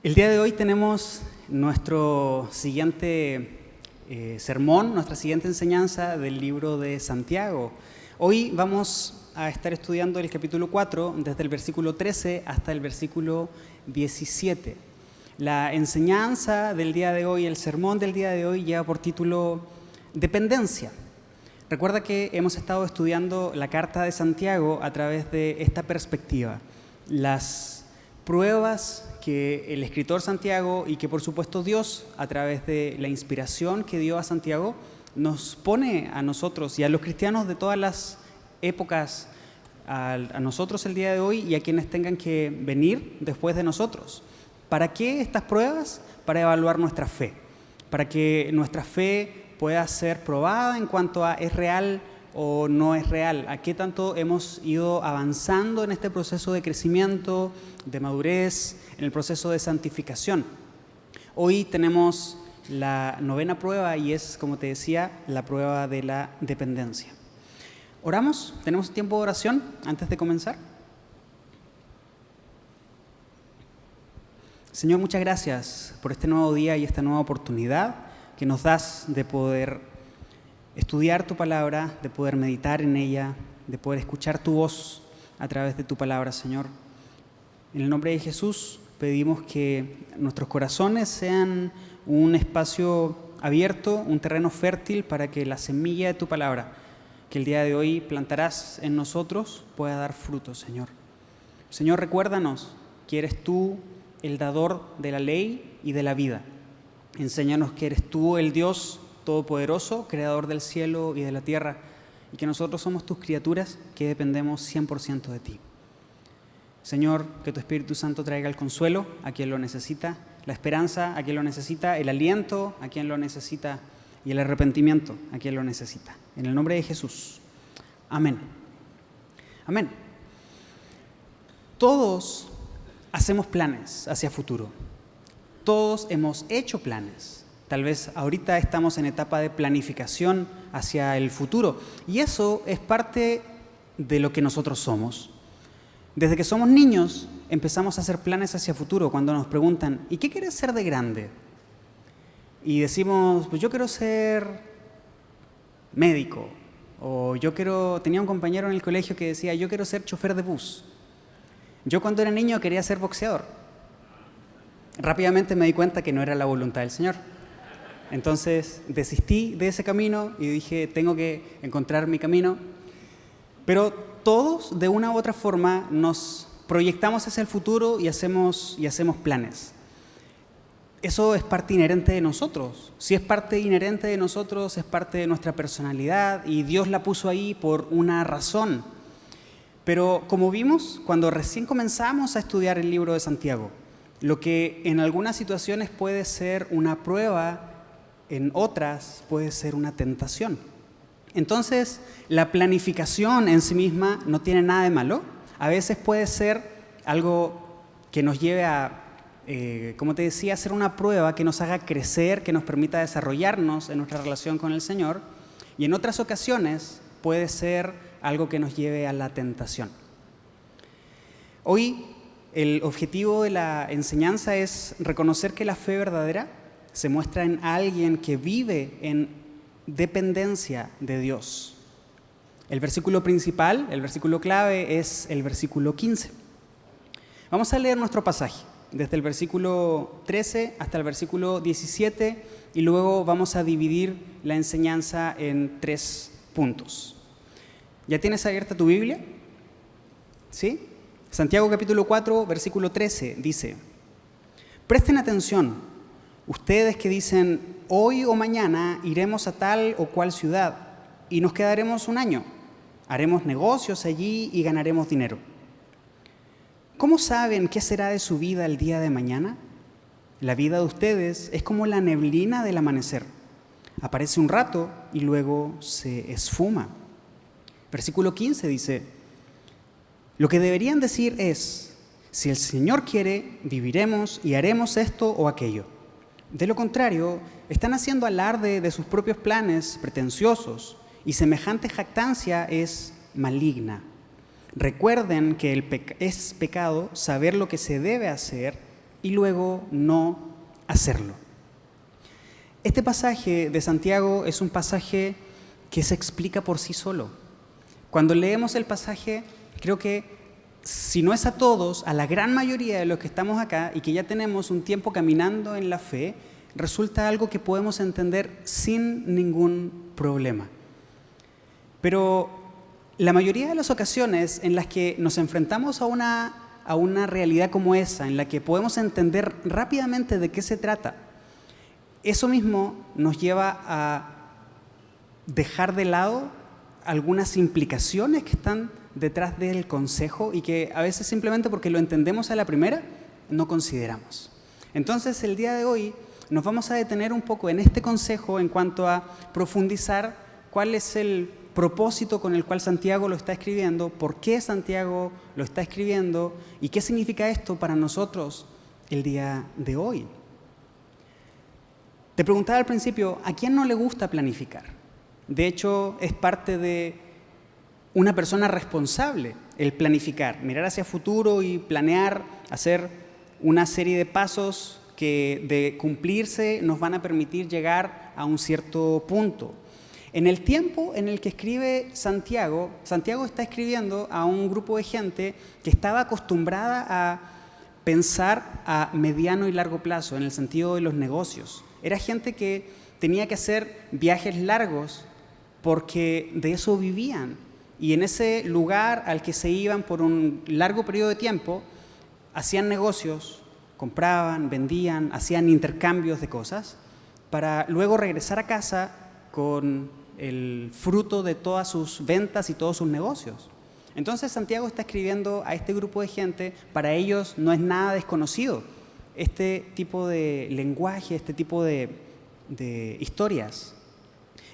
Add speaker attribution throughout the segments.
Speaker 1: El día de hoy tenemos nuestro siguiente sermón, nuestra siguiente enseñanza del libro de Santiago. Hoy vamos a estar estudiando el capítulo 4, desde el versículo 13 hasta el versículo 17. La enseñanza del día de hoy, el sermón del día de hoy, lleva por título Dependencia. Recuerda que hemos estado estudiando la carta de Santiago a través de esta perspectiva. Las pruebas que el escritor Santiago y que por supuesto Dios, a través de la inspiración que dio a Santiago, nos pone a nosotros y a los cristianos de todas las épocas, a nosotros el día de hoy y a quienes tengan que venir después de nosotros. ¿Para qué estas pruebas? Para evaluar nuestra fe, para que nuestra fe pueda ser probada en cuanto a es real o no es real, a qué tanto hemos ido avanzando en este proceso de crecimiento, de madurez, en el proceso de santificación. Hoy tenemos la 9ª prueba y es, como te decía, la prueba de la dependencia. ¿Oramos? ¿Tenemos tiempo de oración antes de comenzar? Señor, muchas gracias por este nuevo día y esta nueva oportunidad que nos das de poder estudiar tu palabra, de poder meditar en ella, de poder escuchar tu voz a través de tu palabra, Señor. En el nombre de Jesús pedimos que nuestros corazones sean un espacio abierto, un terreno fértil para que la semilla de tu palabra, que el día de hoy plantarás en nosotros, pueda dar fruto, Señor. Señor, recuérdanos que eres tú el dador de la ley y de la vida. Enséñanos que eres tú el Dios todopoderoso, creador del cielo y de la tierra, y que nosotros somos tus criaturas que dependemos 100% de ti. Señor, que tu Espíritu Santo traiga el consuelo a quien lo necesita, la esperanza a quien lo necesita, el aliento a quien lo necesita y el arrepentimiento a quien lo necesita. En el nombre de Jesús. Amén. Amén. Todos hacemos planes hacia futuro. Todos hemos hecho planes. Tal vez ahorita estamos en etapa de planificación hacia el futuro. Y eso es parte de lo que nosotros somos. Desde que somos niños empezamos a hacer planes hacia futuro. Cuando nos preguntan, ¿y qué quieres ser de grande? Y decimos, pues yo quiero ser médico. O tenía un compañero en el colegio que decía, yo quiero ser chofer de bus. Yo cuando era niño quería ser boxeador. Rápidamente me di cuenta que no era la voluntad del Señor. Entonces desistí de ese camino y dije, tengo que encontrar mi camino. Pero todos, de una u otra forma, nos proyectamos hacia el futuro y hacemos planes. Eso es parte inherente de nosotros. Si es parte inherente de nosotros, es parte de nuestra personalidad y Dios la puso ahí por una razón. Pero como vimos, cuando recién comenzamos a estudiar el libro de Santiago, lo que en algunas situaciones puede ser una prueba, en otras puede ser una tentación. Entonces, la planificación en sí misma no tiene nada de malo. A veces puede ser algo que nos lleve a, como te decía, hacer una prueba que nos haga crecer, que nos permita desarrollarnos en nuestra relación con el Señor. Y en otras ocasiones puede ser algo que nos lleve a la tentación. Hoy, el objetivo de la enseñanza es reconocer que la fe verdadera se muestra en alguien que vive en dependencia de Dios. El versículo principal, el versículo clave, es el versículo 15. Vamos a leer nuestro pasaje, desde el versículo 13 hasta el versículo 17, y luego vamos a dividir la enseñanza en 3 puntos. ¿Ya tienes abierta tu Biblia? ¿Sí? Santiago capítulo 4, versículo 13, dice: presten atención. Ustedes que dicen, hoy o mañana iremos a tal o cual ciudad y nos quedaremos un año, haremos negocios allí y ganaremos dinero. ¿Cómo saben qué será de su vida el día de mañana? La vida de ustedes es como la neblina del amanecer. Aparece un rato y luego se esfuma. Versículo 15 dice, lo que deberían decir es, si el Señor quiere, viviremos y haremos esto o aquello. De lo contrario, están haciendo alarde de sus propios planes pretenciosos y semejante jactancia es maligna. Recuerden que es pecado saber lo que se debe hacer y luego no hacerlo. Este pasaje de Santiago es un pasaje que se explica por sí solo. Cuando leemos el pasaje, creo que si no es a todos, a la gran mayoría de los que estamos acá y que ya tenemos un tiempo caminando en la fe, resulta algo que podemos entender sin ningún problema. Pero la mayoría de las ocasiones en las que nos enfrentamos a una realidad como esa, en la que podemos entender rápidamente de qué se trata, eso mismo nos lleva a dejar de lado algunas implicaciones que están detrás del consejo y que a veces simplemente porque lo entendemos a la primera, no consideramos. Entonces, el día de hoy nos vamos a detener un poco en este consejo en cuanto a profundizar cuál es el propósito con el cual Santiago lo está escribiendo, por qué Santiago lo está escribiendo y qué significa esto para nosotros el día de hoy. Te preguntaba al principio, ¿a quién no le gusta planificar? De hecho, es parte de una persona responsable el planificar, mirar hacia el futuro y planear, hacer una serie de pasos que de cumplirse nos van a permitir llegar a un cierto punto. En el tiempo en el que escribe Santiago está escribiendo a un grupo de gente que estaba acostumbrada a pensar a mediano y largo plazo, en el sentido de los negocios. Era gente que tenía que hacer viajes largos porque de eso vivían. Y en ese lugar al que se iban por un largo periodo de tiempo, hacían negocios, compraban, vendían, hacían intercambios de cosas, para luego regresar a casa con el fruto de todas sus ventas y todos sus negocios. Entonces Santiago está escribiendo a este grupo de gente, para ellos no es nada desconocido este tipo de lenguaje, este tipo de historias.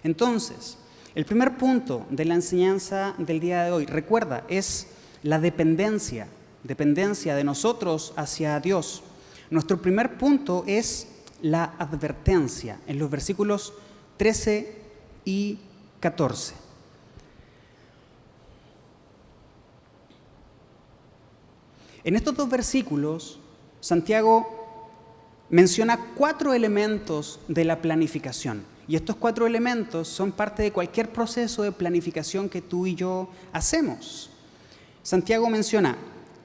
Speaker 1: Entonces, el primer punto de la enseñanza del día de hoy, recuerda, es la dependencia de nosotros hacia Dios. Nuestro primer punto es la advertencia, en los versículos 13 y 14. En estos dos versículos, Santiago menciona 4 elementos de la planificación. Y estos 4 elementos son parte de cualquier proceso de planificación que tú y yo hacemos. Santiago menciona,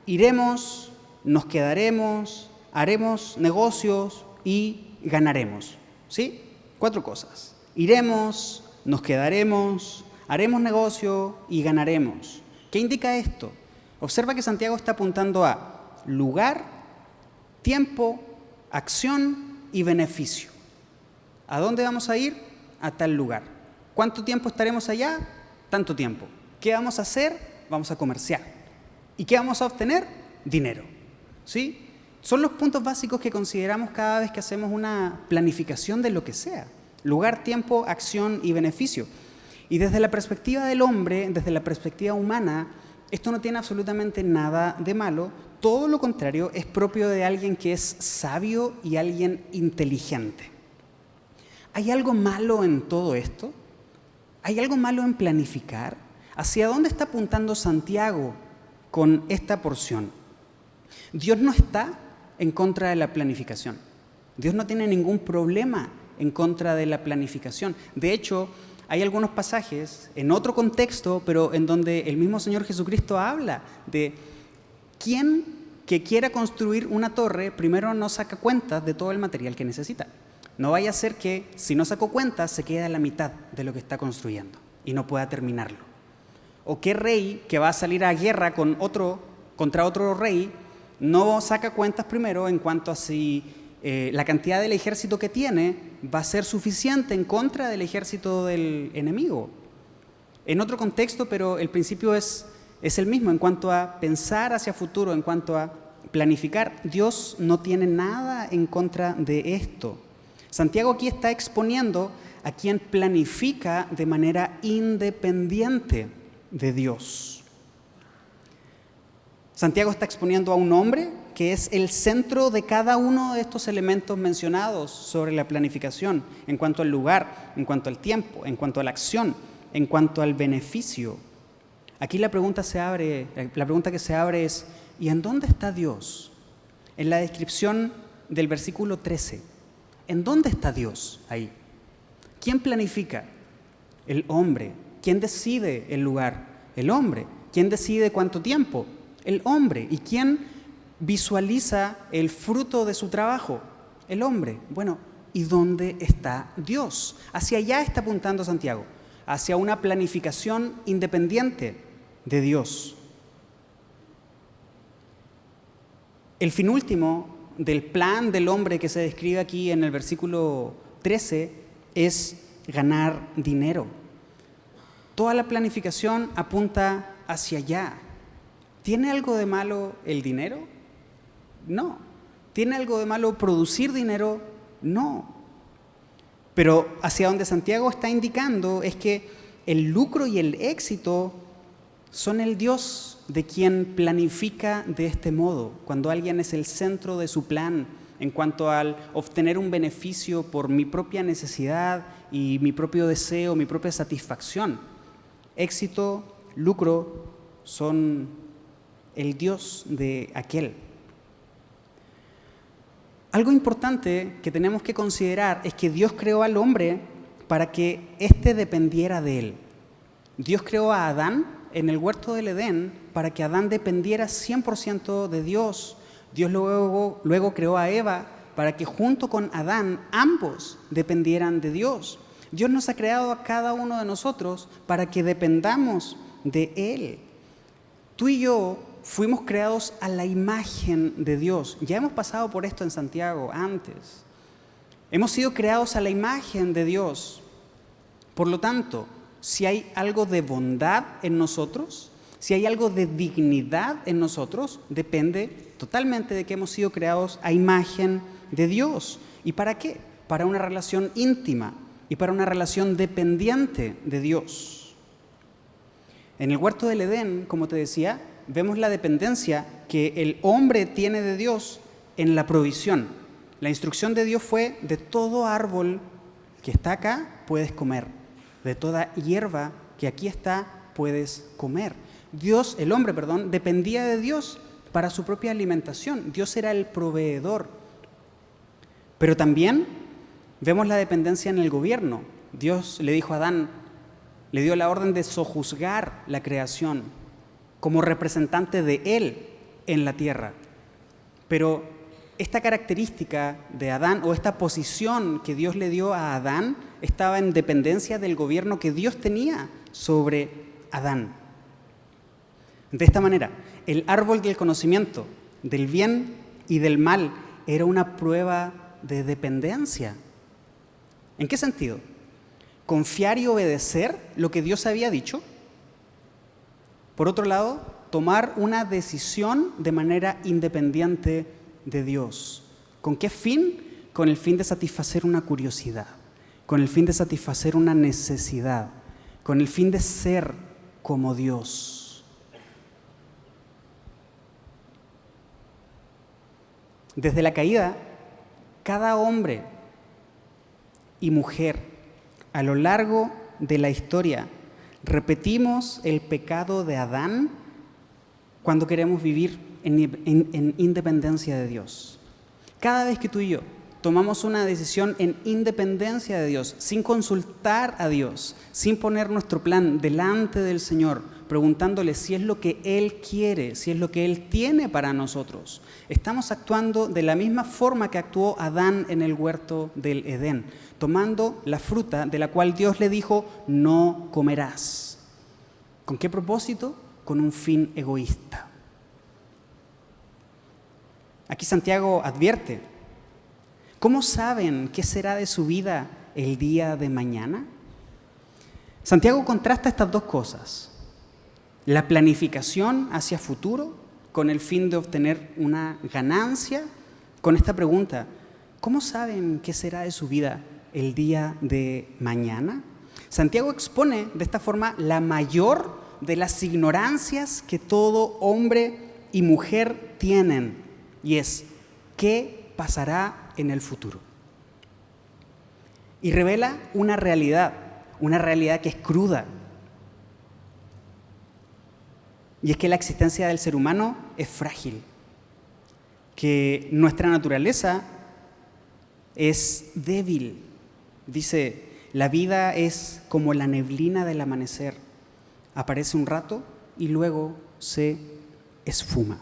Speaker 1: iremos, nos quedaremos, haremos negocios y ganaremos. ¿Sí? 4 cosas. Iremos, nos quedaremos, haremos negocio y ganaremos. ¿Qué indica esto? Observa que Santiago está apuntando a lugar, tiempo, acción y beneficio. ¿A dónde vamos a ir? A tal lugar. ¿Cuánto tiempo estaremos allá? Tanto tiempo. ¿Qué vamos a hacer? Vamos a comerciar. ¿Y qué vamos a obtener? Dinero. ¿Sí? Son los puntos básicos que consideramos cada vez que hacemos una planificación de lo que sea. Lugar, tiempo, acción y beneficio. Y desde la perspectiva del hombre, desde la perspectiva humana, esto no tiene absolutamente nada de malo. Todo lo contrario, es propio de alguien que es sabio y alguien inteligente. ¿Hay algo malo en todo esto? ¿Hay algo malo en planificar? ¿Hacia dónde está apuntando Santiago con esta porción? Dios no está en contra de la planificación. Dios no tiene ningún problema en contra de la planificación. De hecho, hay algunos pasajes en otro contexto, pero en donde el mismo Señor Jesucristo habla de quién que quiera construir una torre, primero no saca cuentas de todo el material que necesita. No vaya a ser que, si no sacó cuentas, se quede a la mitad de lo que está construyendo y no pueda terminarlo. O qué rey que va a salir a guerra contra otro rey no saca cuentas primero en cuanto a si la cantidad del ejército que tiene va a ser suficiente en contra del ejército del enemigo. En otro contexto, pero el principio es el mismo en cuanto a pensar hacia futuro, en cuanto a planificar. Dios no tiene nada en contra de esto. Santiago aquí está exponiendo a quien planifica de manera independiente de Dios. Santiago está exponiendo a un hombre que es el centro de cada uno de estos elementos mencionados sobre la planificación, en cuanto al lugar, en cuanto al tiempo, en cuanto a la acción, en cuanto al beneficio. Aquí la pregunta que se abre es, ¿y en dónde está Dios? En la descripción del versículo 13. ¿En dónde está Dios ahí? ¿Quién planifica? El hombre. ¿Quién decide el lugar? El hombre. ¿Quién decide cuánto tiempo? El hombre. ¿Y quién visualiza el fruto de su trabajo? El hombre. Bueno, ¿y dónde está Dios? Hacia allá está apuntando Santiago, hacia una planificación independiente de Dios. El fin último del plan del hombre que se describe aquí en el versículo 13 es ganar dinero. Toda la planificación apunta hacia allá. ¿Tiene algo de malo el dinero? No. ¿Tiene algo de malo producir dinero? No. Pero hacia donde Santiago está indicando es que el lucro y el éxito son el Dios de quien planifica de este modo, cuando alguien es el centro de su plan en cuanto al obtener un beneficio por mi propia necesidad y mi propio deseo, mi propia satisfacción. Éxito, lucro son el Dios de aquel. Algo importante que tenemos que considerar es que Dios creó al hombre para que éste dependiera de él. Dios creó a Adán en el huerto del Edén para que Adán dependiera 100% de Dios. Dios luego creó a Eva para que junto con Adán ambos dependieran de Dios. Dios nos ha creado a cada uno de nosotros para que dependamos de Él. Tú y yo fuimos creados a la imagen de Dios. Ya hemos pasado por esto en Santiago antes. Hemos sido creados a la imagen de Dios. Por lo tanto, si hay algo de bondad en nosotros, si hay algo de dignidad en nosotros, depende totalmente de que hemos sido creados a imagen de Dios. ¿Y para qué? Para una relación íntima y para una relación dependiente de Dios. En el huerto del Edén, como te decía, vemos la dependencia que el hombre tiene de Dios en la provisión. La instrucción de Dios fue: de todo árbol que está acá puedes comer, de toda hierba que aquí está puedes comer. El hombre, dependía de Dios para su propia alimentación. Dios era el proveedor. Pero también vemos la dependencia en el gobierno. Dios le dijo a Adán, le dio la orden de sojuzgar la creación como representante de Él en la tierra. Pero esta característica de Adán, o esta posición que Dios le dio a Adán, estaba en dependencia del gobierno que Dios tenía sobre Adán. De esta manera, el árbol del conocimiento del bien y del mal era una prueba de dependencia. ¿En qué sentido? Confiar y obedecer lo que Dios había dicho. Por otro lado, tomar una decisión de manera independiente de Dios. ¿Con qué fin? Con el fin de satisfacer una curiosidad, con el fin de satisfacer una necesidad, con el fin de ser como Dios. Desde la caída, cada hombre y mujer a lo largo de la historia repetimos el pecado de Adán cuando queremos vivir en independencia de Dios. Cada vez que tú y yo tomamos una decisión en independencia de Dios, sin consultar a Dios, sin poner nuestro plan delante del Señor, preguntándole si es lo que Él quiere, si es lo que Él tiene para nosotros, estamos actuando de la misma forma que actuó Adán en el huerto del Edén, tomando la fruta de la cual Dios le dijo: no comerás. ¿Con qué propósito? Con un fin egoísta. Aquí Santiago advierte: ¿cómo saben qué será de su vida el día de mañana? Santiago contrasta estas dos cosas: la planificación hacia futuro con el fin de obtener una ganancia, con esta pregunta: ¿cómo saben qué será de su vida el día de mañana? Santiago expone de esta forma la mayor de las ignorancias que todo hombre y mujer tienen, y es: ¿qué pasará en el futuro? Y revela una realidad que es cruda. Y es que la existencia del ser humano es frágil, que nuestra naturaleza es débil. Dice, la vida es como la neblina del amanecer. Aparece un rato y luego se esfuma.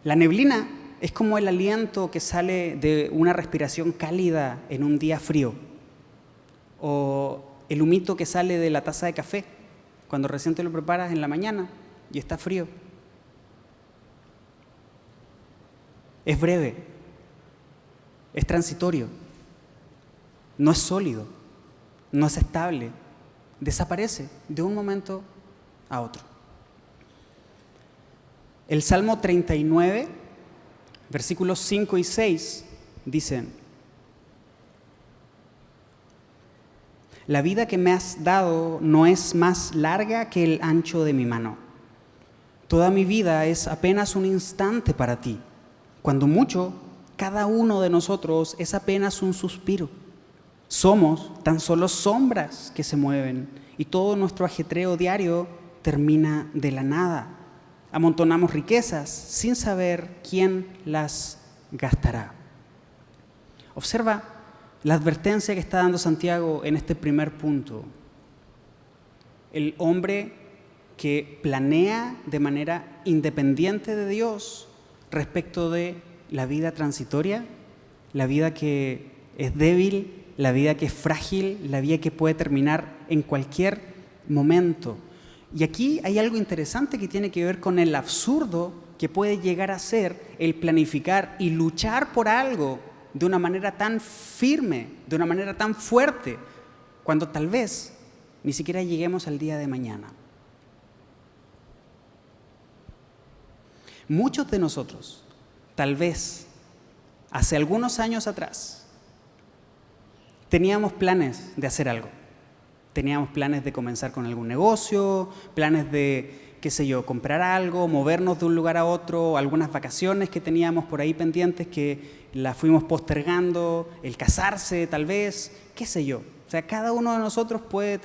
Speaker 1: La neblina es como el aliento que sale de una respiración cálida en un día frío, o el humito que sale de la taza de café cuando recién te lo preparas en la mañana y está frío. Es breve, es transitorio, no es sólido, no es estable, desaparece de un momento a otro. El Salmo 39, versículos 5 y 6 dicen: la vida que me has dado no es más larga que el ancho de mi mano. Toda mi vida es apenas un instante para ti. Cuando mucho, cada uno de nosotros es apenas un suspiro. Somos tan solo sombras que se mueven y todo nuestro ajetreo diario termina de la nada. Amontonamos riquezas sin saber quién las gastará. Observa la advertencia que está dando Santiago en este primer punto. El hombre que planea de manera independiente de Dios respecto de la vida transitoria, la vida que es débil, la vida que es frágil, la vida que puede terminar en cualquier momento. Y aquí hay algo interesante que tiene que ver con el absurdo que puede llegar a ser el planificar y luchar por algo de una manera tan firme, de una manera tan fuerte, cuando tal vez ni siquiera lleguemos al día de mañana. Muchos de nosotros, tal vez hace algunos años atrás, teníamos planes de hacer algo. Teníamos planes de comenzar con algún negocio, planes de, comprar algo, movernos de un lugar a otro, algunas vacaciones que teníamos por ahí pendientes que las fuimos postergando, el casarse tal vez, O sea, cada uno de nosotros pudo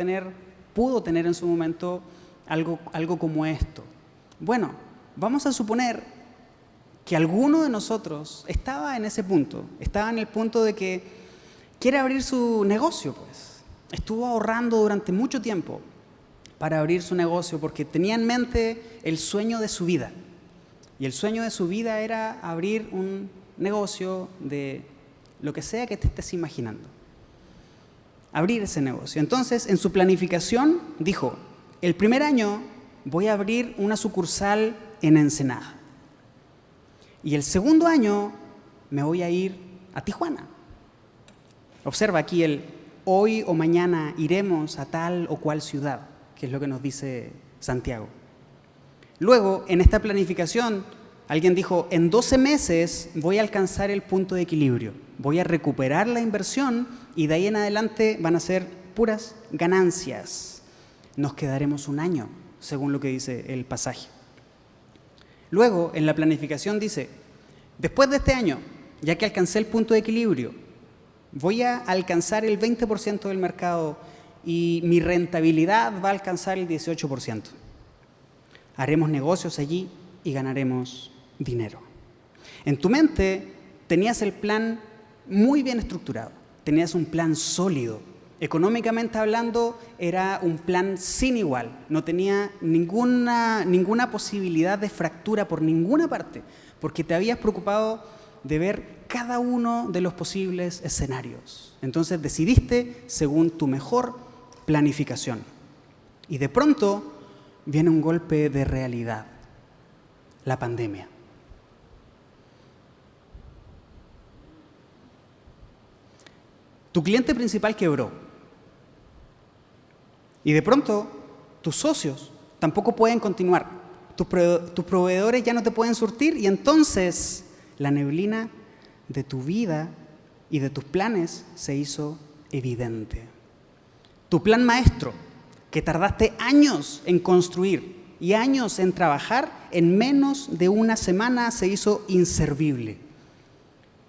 Speaker 1: tener en su momento algo como esto. Bueno, vamos a suponer que alguno de nosotros estaba en ese punto, estaba en el punto de que quiere abrir su negocio, pues. Estuvo ahorrando durante mucho tiempo para abrir su negocio porque tenía en mente el sueño de su vida. Y el sueño de su vida era abrir un negocio de lo que sea que te estés imaginando. Abrir ese negocio. Entonces, en su planificación dijo, el primer año voy a abrir una sucursal en Ensenada. Y el segundo año me voy a ir a Tijuana. Observa aquí hoy o mañana iremos a tal o cual ciudad, que es lo que nos dice Santiago. Luego, en esta planificación, alguien dijo, en 12 meses voy a alcanzar el punto de equilibrio, voy a recuperar la inversión y de ahí en adelante van a ser puras ganancias. Nos quedaremos un año, según lo que dice el pasaje. Luego, en la planificación dice, después de este año, ya que alcancé el punto de equilibrio, voy a alcanzar el 20% del mercado y mi rentabilidad va a alcanzar el 18%. Haremos negocios allí y ganaremos dinero. En tu mente tenías el plan muy bien estructurado, tenías un plan sólido. Económicamente hablando, era un plan sin igual, no tenía ninguna posibilidad de fractura por ninguna parte, porque te habías preocupado de ver cada uno de los posibles escenarios. Entonces decidiste según tu mejor planificación. Y de pronto viene un golpe de realidad, la pandemia. Tu cliente principal quebró. Y de pronto tus socios tampoco pueden continuar. Tus proveedores ya no te pueden surtir y entonces la neblina de tu vida y de tus planes se hizo evidente. Tu plan maestro, que tardaste años en construir y años en trabajar, en menos de una semana se hizo inservible.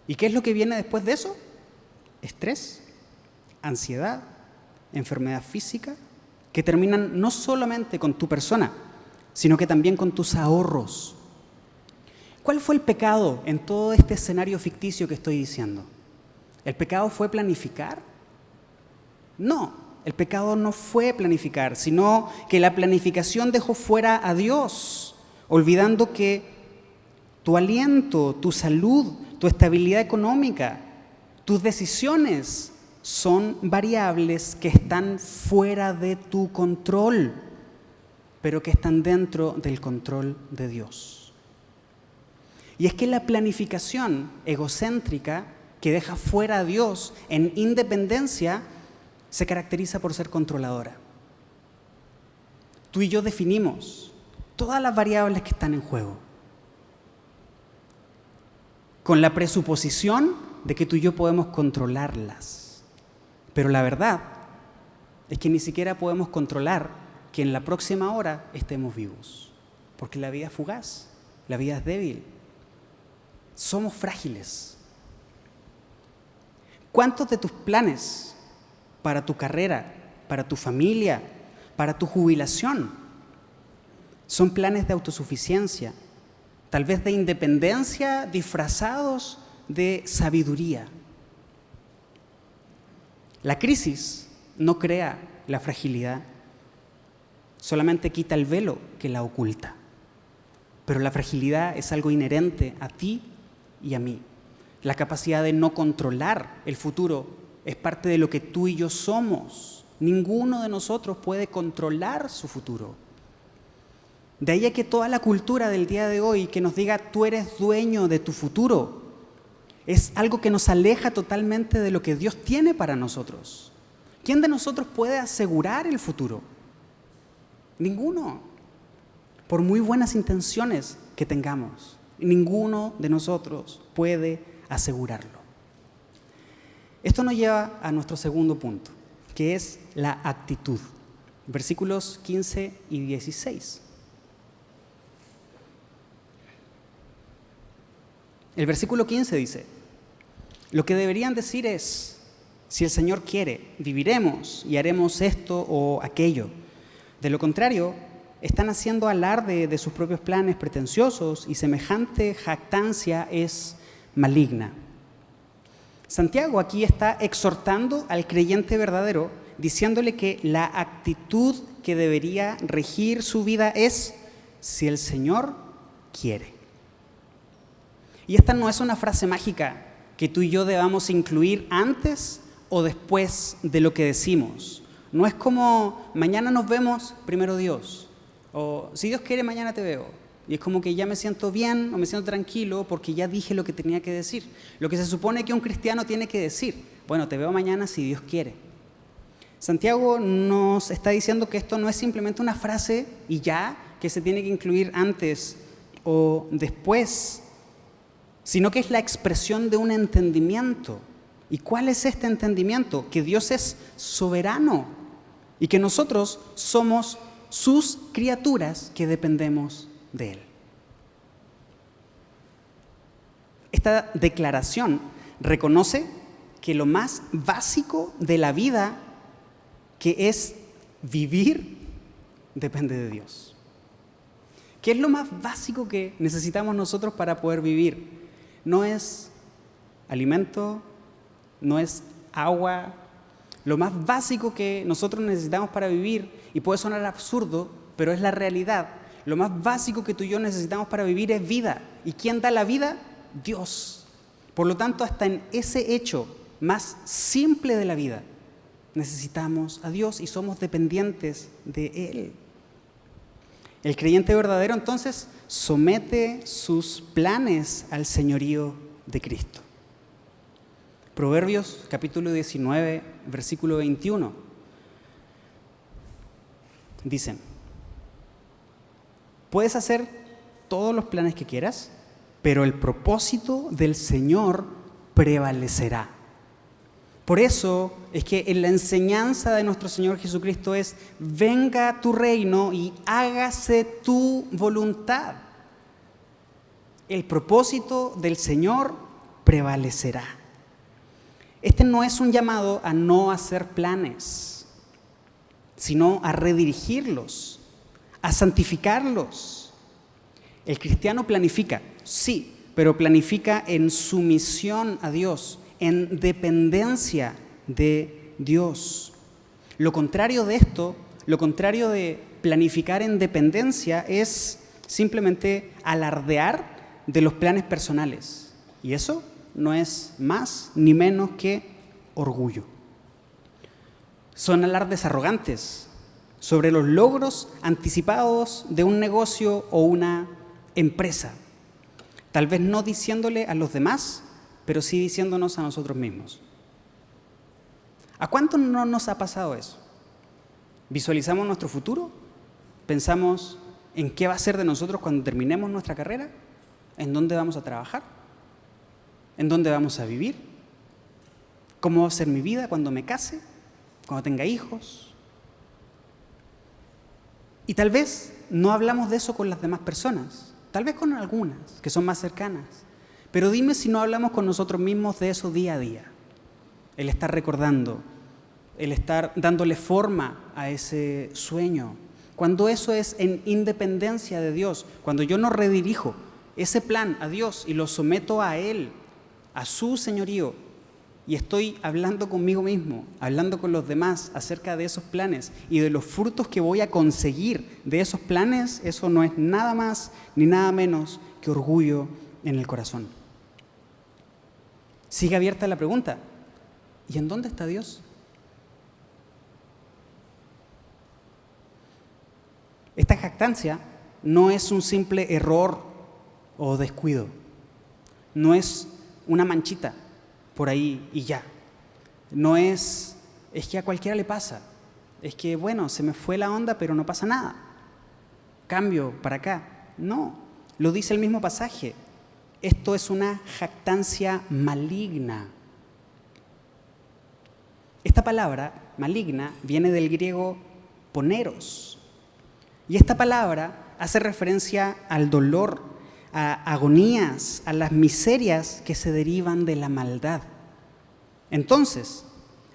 Speaker 1: ¿Y qué es lo que viene después de eso? Estrés, ansiedad, enfermedad física, que terminan no solamente con tu persona, sino que también con tus ahorros. ¿Cuál fue el pecado en todo este escenario ficticio que estoy diciendo? ¿El pecado fue planificar? No, el pecado no fue planificar, sino que la planificación dejó fuera a Dios, olvidando que tu aliento, tu salud, tu estabilidad económica, tus decisiones son variables que están fuera de tu control, pero que están dentro del control de Dios. Y es que la planificación egocéntrica que deja fuera a Dios en independencia se caracteriza por ser controladora. Tú y yo definimos todas las variables que están en juego, con la presuposición de que tú y yo podemos controlarlas. Pero la verdad es que ni siquiera podemos controlar que en la próxima hora estemos vivos, porque la vida es fugaz, la vida es débil, somos frágiles. ¿Cuántos de tus planes para tu carrera, para tu familia, para tu jubilación son planes de autosuficiencia, tal vez de independencia disfrazados de sabiduría? La crisis no crea la fragilidad, solamente quita el velo que la oculta. Pero la fragilidad es algo inherente a ti y a mí. La capacidad de no controlar el futuro es parte de lo que tú y yo somos. Ninguno de nosotros puede controlar su futuro. De ahí a que toda la cultura del día de hoy que nos diga tú eres dueño de tu futuro es algo que nos aleja totalmente de lo que Dios tiene para nosotros. ¿Quién de nosotros puede asegurar el futuro? Ninguno. Por muy buenas intenciones que tengamos, ninguno de nosotros puede asegurarlo. Esto nos lleva a nuestro segundo punto, que es la actitud. Versículos 15 y 16. El versículo 15 dice: lo que deberían decir es, si el Señor quiere, viviremos y haremos esto o aquello. De lo contrario, están haciendo alarde de sus propios planes pretenciosos y semejante jactancia es maligna. Santiago aquí está exhortando al creyente verdadero, diciéndole que la actitud que debería regir su vida es si el Señor quiere. Y esta no es una frase mágica que tú y yo debamos incluir antes o después de lo que decimos. No es como mañana nos vemos, primero Dios, o si Dios quiere mañana te veo. Y es como que ya me siento bien o me siento tranquilo porque ya dije lo que tenía que decir. Lo que se supone que un cristiano tiene que decir: bueno, te veo mañana si Dios quiere. Santiago nos está diciendo que esto no es simplemente una frase y ya, que se tiene que incluir antes o después, sino que es la expresión de un entendimiento. ¿Y cuál es este entendimiento? Que Dios es soberano y que nosotros somos sus criaturas que dependemos de Él. Esta declaración reconoce que lo más básico de la vida, que es vivir, depende de Dios. ¿Qué es lo más básico que necesitamos nosotros para poder vivir? No es alimento, no es agua. Lo más básico que nosotros necesitamos para vivir, y puede sonar absurdo, pero es la realidad, lo más básico que tú y yo necesitamos para vivir es vida. ¿Y quién da la vida? Dios. Por lo tanto, hasta en ese hecho más simple de la vida, necesitamos a Dios y somos dependientes de Él. El creyente verdadero, entonces, somete sus planes al señorío de Cristo. Proverbios capítulo 19, versículo 21. Dicen: puedes hacer todos los planes que quieras, pero el propósito del Señor prevalecerá. Por eso es que en la enseñanza de nuestro Señor Jesucristo es: venga tu reino y hágase tu voluntad. El propósito del Señor prevalecerá. Este no es un llamado a no hacer planes, sino a redirigirlos, a santificarlos. El cristiano planifica, sí, pero planifica en sumisión a Dios, en dependencia de Dios. Lo contrario de esto, lo contrario de planificar en dependencia es simplemente alardear de los planes personales. Y eso no es más ni menos que orgullo. Son alardes arrogantes sobre los logros anticipados de un negocio o una empresa. Tal vez no diciéndole a los demás, pero sí diciéndonos a nosotros mismos. ¿A cuánto no nos ha pasado eso? ¿Visualizamos nuestro futuro? ¿Pensamos en qué va a ser de nosotros cuando terminemos nuestra carrera? ¿En dónde vamos a trabajar? ¿En dónde vamos a vivir? ¿Cómo va a ser mi vida cuando me case? ¿Cuando tenga hijos? Y tal vez no hablamos de eso con las demás personas, tal vez con algunas que son más cercanas, pero dime si no hablamos con nosotros mismos de eso día a día. El estar recordando, el estar dándole forma a ese sueño. Cuando eso es en independencia de Dios, cuando yo no redirijo ese plan a Dios y lo someto a Él, a su señorío, y estoy hablando conmigo mismo, hablando con los demás acerca de esos planes y de los frutos que voy a conseguir de esos planes, eso no es nada más ni nada menos que orgullo en el corazón. Sigue abierta la pregunta, ¿y en dónde está Dios? Esta jactancia no es un simple error o descuido, no es una manchita por ahí y ya. No es que a cualquiera le pasa, es que bueno, se me fue la onda pero no pasa nada, cambio para acá. No, lo dice el mismo pasaje, esto es una jactancia maligna. Esta palabra, maligna, viene del griego poneros, y esta palabra hace referencia al dolor, a agonías, a las miserias que se derivan de la maldad. Entonces,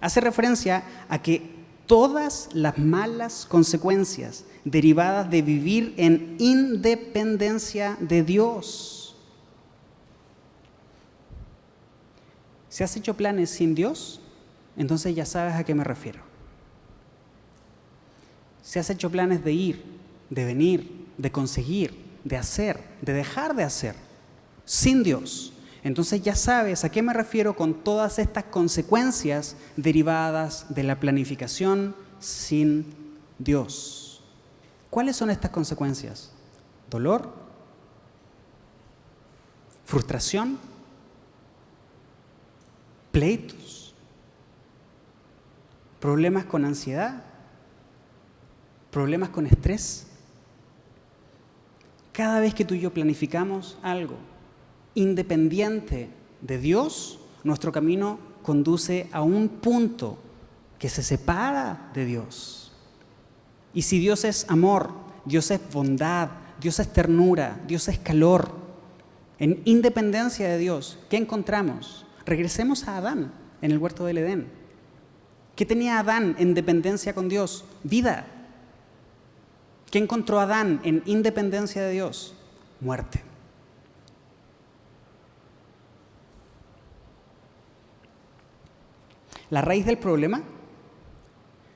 Speaker 1: hace referencia a que todas las malas consecuencias derivadas de vivir en independencia de Dios. Si has hecho planes sin Dios, entonces ya sabes a qué me refiero. Si has hecho planes de ir, de venir, de conseguir, de hacer, de dejar de hacer, sin Dios, entonces ya sabes a qué me refiero con todas estas consecuencias derivadas de la planificación sin Dios. ¿Cuáles son estas consecuencias? ¿Dolor? ¿Frustración? ¿Pleitos? ¿Problemas con ansiedad? ¿Problemas con estrés? Cada vez que tú y yo planificamos algo independiente de Dios, nuestro camino conduce a un punto que se separa de Dios. Y si Dios es amor, Dios es bondad, Dios es ternura, Dios es calor, en independencia de Dios, ¿qué encontramos? Regresemos a Adán en el huerto del Edén. ¿Qué tenía Adán en dependencia con Dios? Vida. ¿Qué encontró Adán en independencia de Dios? Muerte. La raíz del problema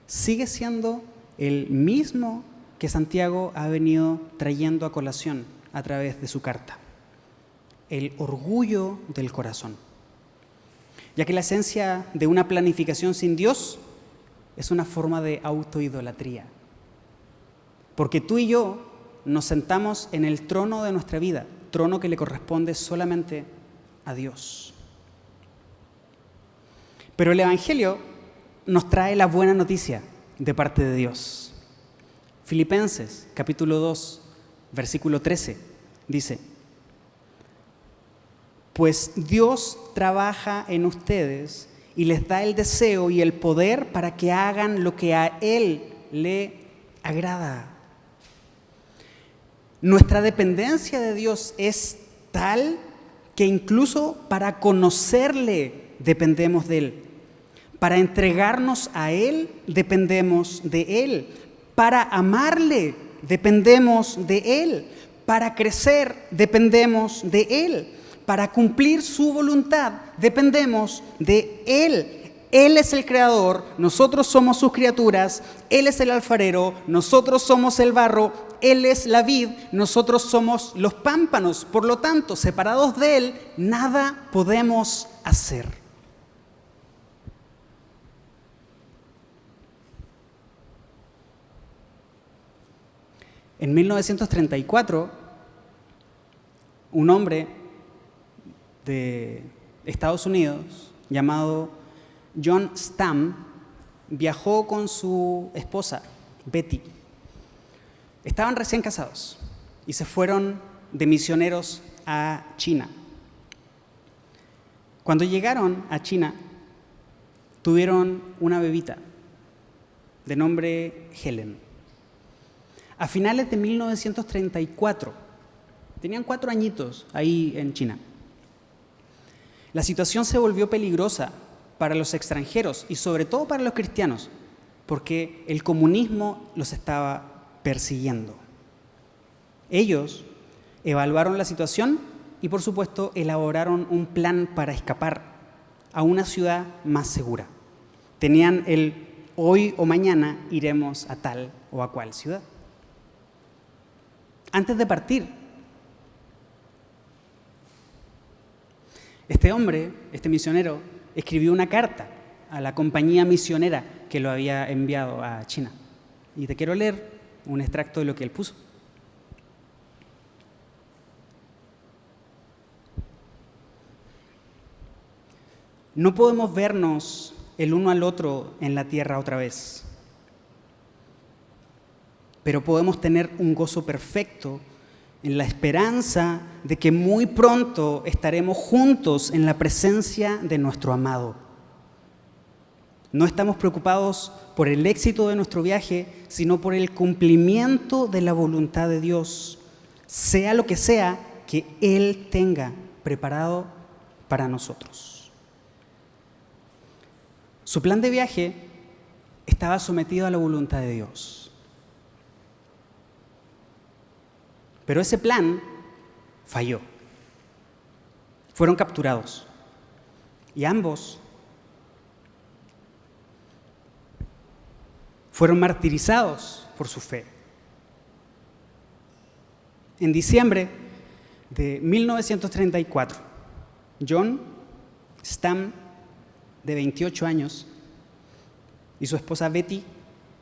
Speaker 1: sigue siendo el mismo que Santiago ha venido trayendo a colación a través de su carta: el orgullo del corazón. Ya que la esencia de una planificación sin Dios es una forma de autoidolatría. Porque tú y yo nos sentamos en el trono de nuestra vida, trono que le corresponde solamente a Dios. Pero el Evangelio nos trae la buena noticia de parte de Dios. Filipenses, capítulo 2, versículo 13, dice: pues Dios trabaja en ustedes y les da el deseo y el poder para que hagan lo que a Él le agrada. Nuestra dependencia de Dios es tal que incluso para conocerle dependemos de Él. Para entregarnos a Él dependemos de Él. Para amarle dependemos de Él. Para crecer dependemos de Él. Para cumplir su voluntad dependemos de Él. Él es el creador, nosotros somos sus criaturas, Él es el alfarero, nosotros somos el barro, Él es la vid, nosotros somos los pámpanos. Por lo tanto, separados de Él, nada podemos hacer. En 1934, un hombre de Estados Unidos llamado John Stam viajó con su esposa, Betty. Estaban recién casados y se fueron de misioneros a China. Cuando llegaron a China, tuvieron una bebita de nombre Helen. A finales de 1934, tenían 4 añitos ahí en China. La situación se volvió peligrosa para los extranjeros y sobre todo para los cristianos, porque el comunismo los estaba persiguiendo. Ellos evaluaron la situación y, por supuesto, elaboraron un plan para escapar a una ciudad más segura. Tenían el hoy o mañana iremos a tal o a cual ciudad. Antes de partir, este hombre, este misionero, escribió una carta a la compañía misionera que lo había enviado a China. Y te quiero leer un extracto de lo que él puso. No podemos vernos el uno al otro en la tierra otra vez, pero podemos tener un gozo perfecto en la esperanza de que muy pronto estaremos juntos en la presencia de nuestro amado. No estamos preocupados por el éxito de nuestro viaje, sino por el cumplimiento de la voluntad de Dios, sea lo que sea que Él tenga preparado para nosotros. Su plan de viaje estaba sometido a la voluntad de Dios. Pero ese plan falló. Fueron capturados y ambos fueron martirizados por su fe. En diciembre de 1934, John Stam, de 28 años, y su esposa Betty,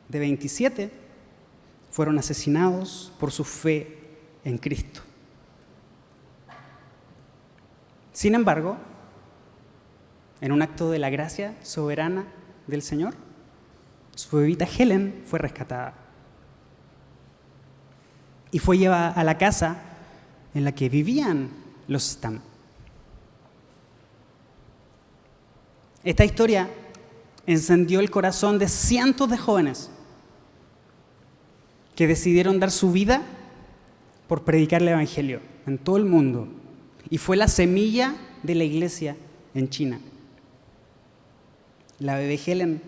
Speaker 1: de 27, fueron asesinados por su fe en Cristo. Sin embargo, en un acto de la gracia soberana del Señor, su bebita Helen fue rescatada y fue llevada a la casa en la que vivían los Stam. Esta historia encendió el corazón de cientos de jóvenes que decidieron dar su vida por predicar el Evangelio en todo el mundo, y fue la semilla de la iglesia en China. La bebé Helen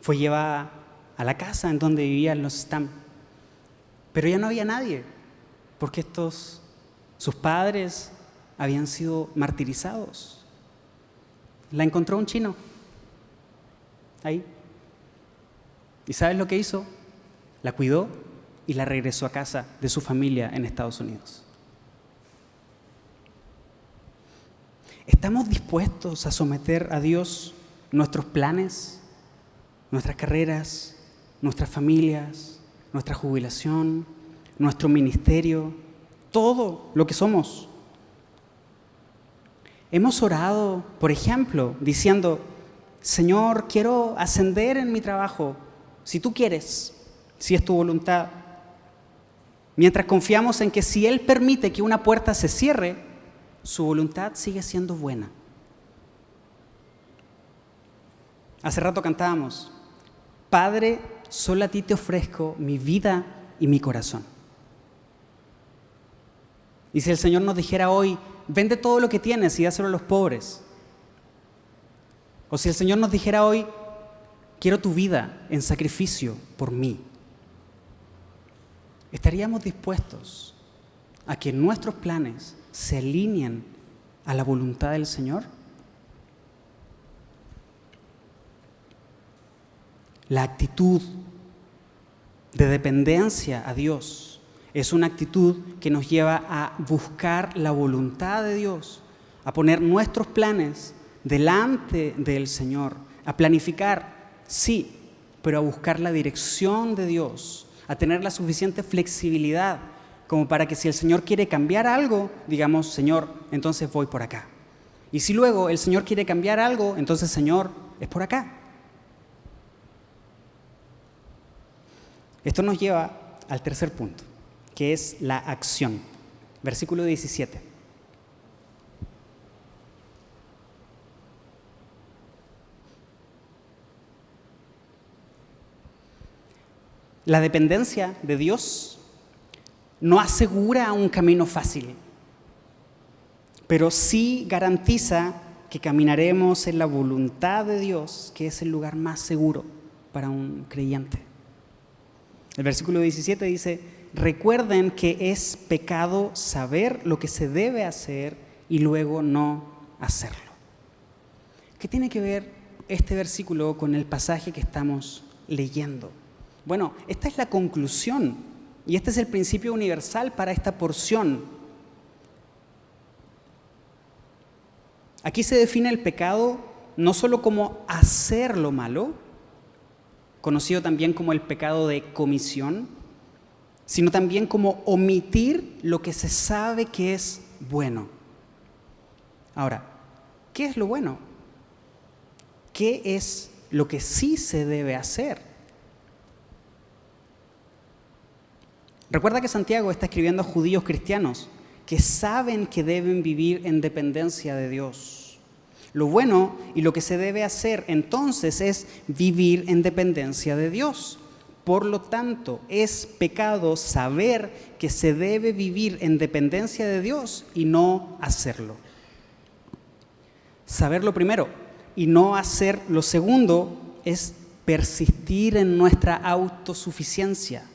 Speaker 1: fue llevada a la casa en donde vivían los Stam, pero ya no había nadie, porque sus padres habían sido martirizados. La encontró un chino ahí, y ¿sabes lo que hizo? La cuidó y la regresó a casa de su familia en Estados Unidos. ¿Estamos dispuestos a someter a Dios nuestros planes, nuestras carreras, nuestras familias, nuestra jubilación, nuestro ministerio, todo lo que somos? Hemos orado, por ejemplo, diciendo: Señor, quiero ascender en mi trabajo, si tú quieres, si es tu voluntad. Mientras confiamos en que si Él permite que una puerta se cierre, su voluntad sigue siendo buena. Hace rato cantábamos: Padre, solo a ti te ofrezco mi vida y mi corazón. Y si el Señor nos dijera hoy: vende todo lo que tienes y dáselo a los pobres. O si el Señor nos dijera hoy: quiero tu vida en sacrificio por mí. ¿Estaríamos dispuestos a que nuestros planes, se alineen a la voluntad del Señor? La actitud de dependencia a Dios es una actitud que nos lleva a buscar la voluntad de Dios, a poner nuestros planes delante del Señor, a planificar, sí, pero a buscar la dirección de Dios, a tener la suficiente flexibilidad como para que si el Señor quiere cambiar algo, digamos, Señor, entonces voy por acá. Y si luego el Señor quiere cambiar algo, entonces, Señor, es por acá. Esto nos lleva al tercer punto, que es la acción. Versículo 17. La dependencia de Dios no asegura un camino fácil, pero sí garantiza que caminaremos en la voluntad de Dios, que es el lugar más seguro para un creyente. El versículo 17 dice: recuerden que es pecado saber lo que se debe hacer y luego no hacerlo. ¿Qué tiene que ver este versículo con el pasaje que estamos leyendo? Bueno, esta es la conclusión y este es el principio universal para esta porción. Aquí se define el pecado no solo como hacer lo malo, conocido también como el pecado de comisión, sino también como omitir lo que se sabe que es bueno. Ahora, ¿qué es lo bueno? ¿Qué es lo que sí se debe hacer? Recuerda que Santiago está escribiendo a judíos cristianos que saben que deben vivir en dependencia de Dios. Lo bueno y lo que se debe hacer entonces es vivir en dependencia de Dios. Por lo tanto, es pecado saber que se debe vivir en dependencia de Dios y no hacerlo. Saber lo primero y no hacer lo segundo es persistir en nuestra autosuficiencia,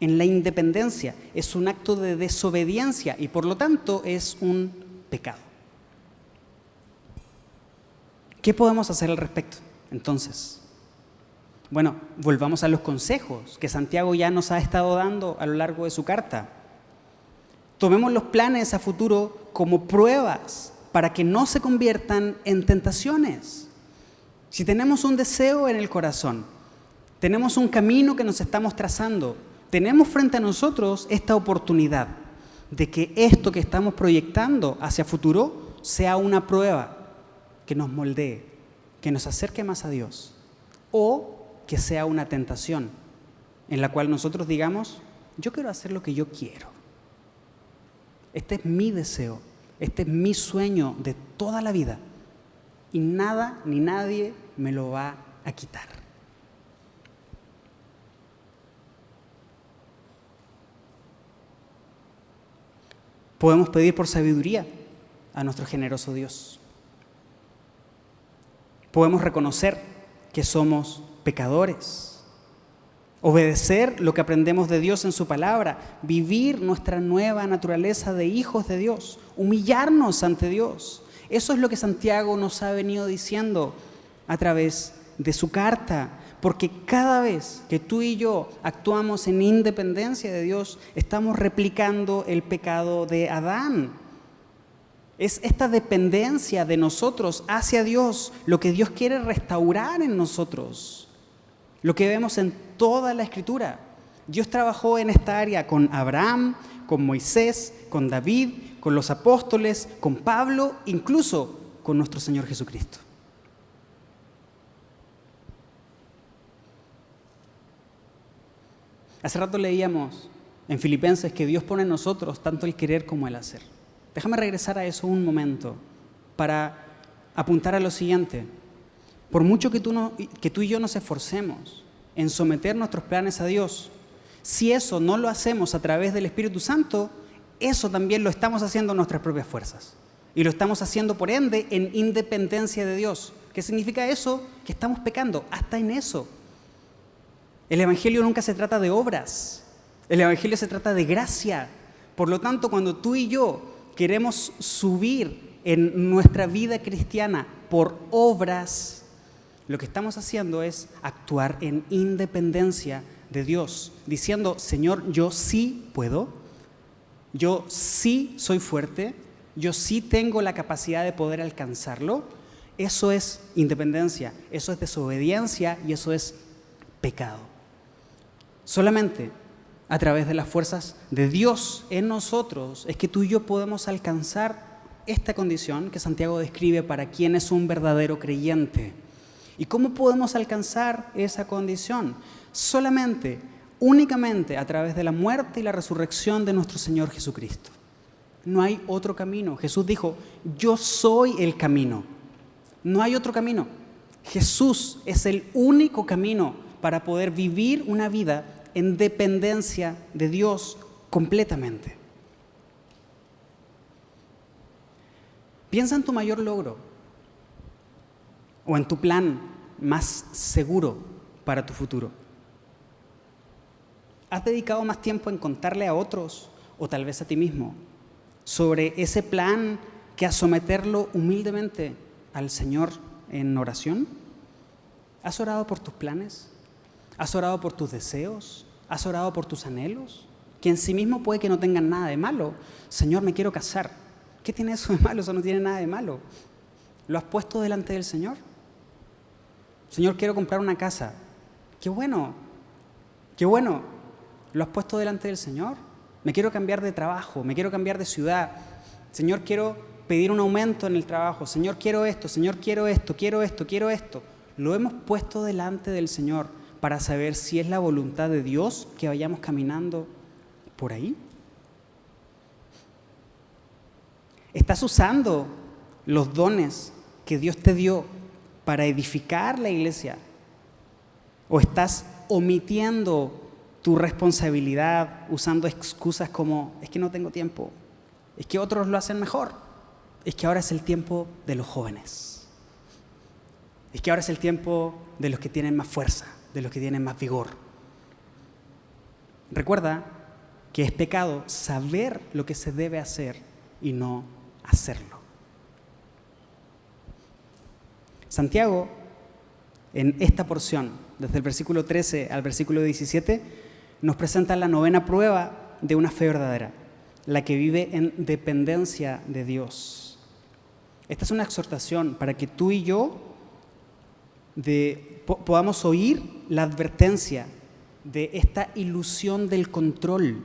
Speaker 1: en la independencia. Es un acto de desobediencia y por lo tanto es un pecado. ¿Qué podemos hacer al respecto entonces? Bueno, volvamos a los consejos que Santiago ya nos ha estado dando a lo largo de su carta. Tomemos los planes a futuro como pruebas para que no se conviertan en tentaciones. Si tenemos un deseo en el corazón, tenemos un camino que nos estamos trazando, tenemos frente a nosotros esta oportunidad de que esto que estamos proyectando hacia futuro sea una prueba que nos moldee, que nos acerque más a Dios, o que sea una tentación en la cual nosotros digamos: yo quiero hacer lo que yo quiero. Este es mi deseo, este es mi sueño de toda la vida y nada ni nadie me lo va a quitar. Podemos pedir por sabiduría a nuestro generoso Dios. Podemos reconocer que somos pecadores, obedecer lo que aprendemos de Dios en su palabra, vivir nuestra nueva naturaleza de hijos de Dios, humillarnos ante Dios. Eso es lo que Santiago nos ha venido diciendo a través de su carta, porque cada vez que tú y yo actuamos en independencia de Dios, estamos replicando el pecado de Adán. Es esta dependencia de nosotros hacia Dios lo que Dios quiere restaurar en nosotros. Lo que vemos en toda la Escritura. Dios trabajó en esta área con Abraham, con Moisés, con David, con los apóstoles, con Pablo, incluso con nuestro Señor Jesucristo. Hace rato leíamos en Filipenses que Dios pone en nosotros tanto el querer como el hacer. Déjame regresar a eso un momento para apuntar a lo siguiente. Por mucho que tú y yo nos esforcemos en someter nuestros planes a Dios, si eso no lo hacemos a través del Espíritu Santo, eso también lo estamos haciendo en nuestras propias fuerzas. Y lo estamos haciendo, por ende, en independencia de Dios. ¿Qué significa eso? Que estamos pecando, hasta en eso. El Evangelio nunca se trata de obras. El Evangelio se trata de gracia. Por lo tanto, cuando tú y yo queremos subir en nuestra vida cristiana por obras, lo que estamos haciendo es actuar en independencia de Dios, diciendo, Señor, yo sí puedo, yo sí soy fuerte, yo sí tengo la capacidad de poder alcanzarlo. Eso es independencia, eso es desobediencia y eso es pecado. Solamente a través de las fuerzas de Dios en nosotros es que tú y yo podemos alcanzar esta condición que Santiago describe para quien es un verdadero creyente. ¿Y cómo podemos alcanzar esa condición? Solamente, únicamente a través de la muerte y la resurrección de nuestro Señor Jesucristo. No hay otro camino. Jesús dijo, yo soy el camino. No hay otro camino. Jesús es el único camino para poder vivir una vida en dependencia de Dios completamente. Piensa en tu mayor logro o en tu plan más seguro para tu futuro. ¿Has dedicado más tiempo en contarle a otros o tal vez a ti mismo sobre ese plan que a someterlo humildemente al Señor en oración? ¿Has orado por tus planes? ¿Has orado por tus deseos? ¿Has orado por tus anhelos? Que en sí mismo puede que no tengan nada de malo. Señor, me quiero casar. ¿Qué tiene eso de malo? Eso no tiene nada de malo. ¿Lo has puesto delante del Señor? Señor, quiero comprar una casa. ¡Qué bueno! ¡Qué bueno! ¿Lo has puesto delante del Señor? Me quiero cambiar de trabajo, me quiero cambiar de ciudad. Señor, quiero pedir un aumento en el trabajo. Señor, quiero esto. Señor, quiero esto, quiero esto, quiero esto. Lo hemos puesto delante del Señor para saber si es la voluntad de Dios que vayamos caminando por ahí. ¿Estás usando los dones que Dios te dio para edificar la iglesia? ¿O estás omitiendo tu responsabilidad usando excusas como, es que no tengo tiempo, es que otros lo hacen mejor, es que ahora es el tiempo de los jóvenes, es que ahora es el tiempo de los que tienen más fuerza, de los que tienen más vigor? Recuerda que es pecado saber lo que se debe hacer y no hacerlo. Santiago, en esta porción, desde el versículo 13 al versículo 17, nos presenta la novena prueba de una fe verdadera, la que vive en dependencia de Dios. Esta es una exhortación para que tú y yo podamos oír la advertencia de esta ilusión del control,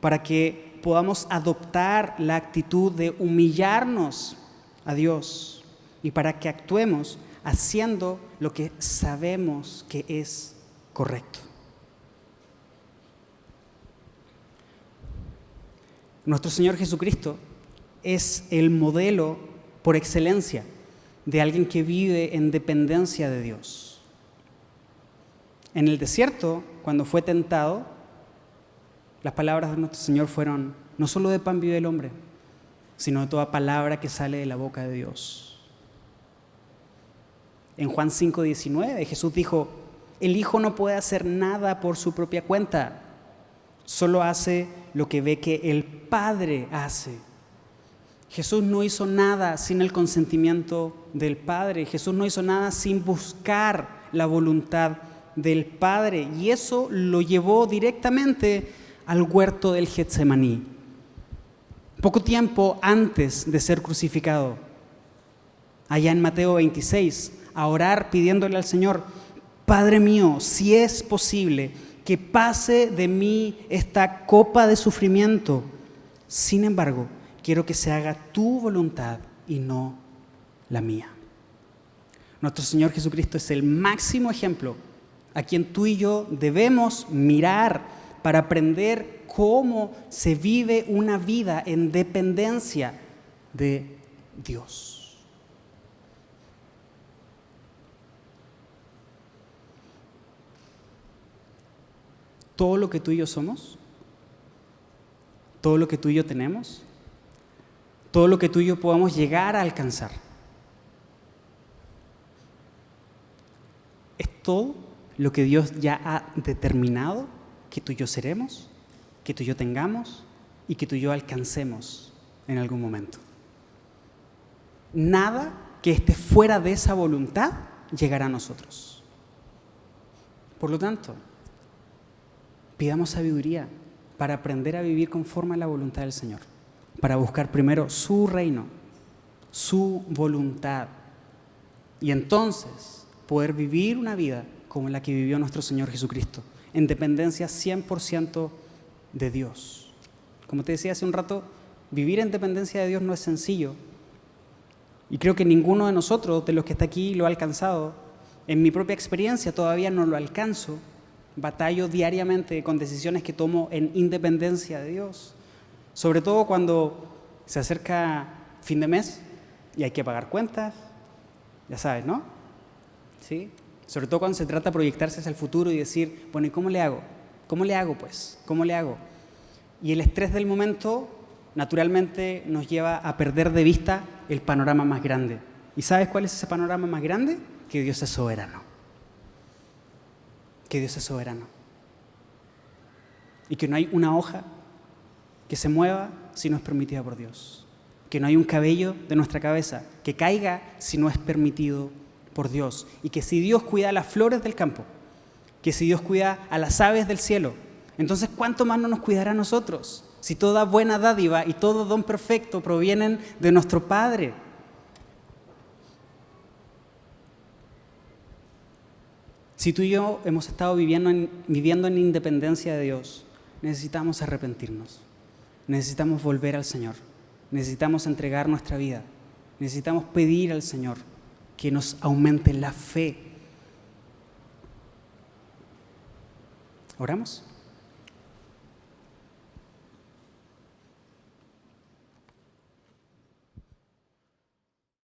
Speaker 1: para que podamos adoptar la actitud de humillarnos a Dios y para que actuemos haciendo lo que sabemos que es correcto. Nuestro Señor Jesucristo es el modelo por excelencia de alguien que vive en dependencia de Dios. En el desierto, cuando fue tentado, las palabras de nuestro Señor fueron, no solo de pan vive el hombre, sino de toda palabra que sale de la boca de Dios. En Juan 5:19, Jesús dijo, el Hijo no puede hacer nada por su propia cuenta, solo hace lo que ve que el Padre hace. Jesús no hizo nada sin el consentimiento del Padre. Jesús no hizo nada sin buscar la voluntad del Padre. Y eso lo llevó directamente al huerto del Getsemaní. Poco tiempo antes de ser crucificado, allá en Mateo 26, a orar pidiéndole al Señor, Padre mío, si es posible, que pase de mí esta copa de sufrimiento. Sin embargo, quiero que se haga tu voluntad y no la mía. Nuestro Señor Jesucristo es el máximo ejemplo a quien tú y yo debemos mirar para aprender cómo se vive una vida en dependencia de Dios. Todo lo que tú y yo somos, todo lo que tú y yo tenemos, todo lo que tú y yo podamos llegar a alcanzar, es todo lo que Dios ya ha determinado que tú y yo seremos, que tú y yo tengamos y que tú y yo alcancemos en algún momento. Nada que esté fuera de esa voluntad llegará a nosotros. Por lo tanto, pidamos sabiduría para aprender a vivir conforme a la voluntad del Señor, para buscar primero su reino, su voluntad, y entonces poder vivir una vida como la que vivió nuestro Señor Jesucristo, en dependencia 100% de Dios. Como te decía hace un rato, vivir en dependencia de Dios no es sencillo, y creo que ninguno de nosotros, de los que está aquí, lo ha alcanzado. En mi propia experiencia todavía no lo alcanzo. Batallo diariamente con decisiones que tomo en independencia de Dios. Sobre todo cuando se acerca fin de mes y hay que pagar cuentas. Ya sabes, ¿no? ¿Sí? Sobre todo cuando se trata de proyectarse hacia el futuro y decir, bueno, ¿y cómo le hago? ¿Cómo le hago, pues? ¿Cómo le hago? Y el estrés del momento, naturalmente, nos lleva a perder de vista el panorama más grande. ¿Y sabes cuál es ese panorama más grande? Que Dios es soberano. Que Dios es soberano. Y que no hay una hoja que se mueva si no es permitida por Dios. Que no hay un cabello de nuestra cabeza que caiga si no es permitido por Dios. Y que si Dios cuida a las flores del campo, que si Dios cuida a las aves del cielo, entonces ¿cuánto más no nos cuidará a nosotros? Si toda buena dádiva y todo don perfecto provienen de nuestro Padre. Si tú y yo hemos estado viviendo en independencia de Dios, necesitamos arrepentirnos, necesitamos volver al Señor, necesitamos entregar nuestra vida, necesitamos pedir al Señor que nos aumente la fe. ¿Oramos?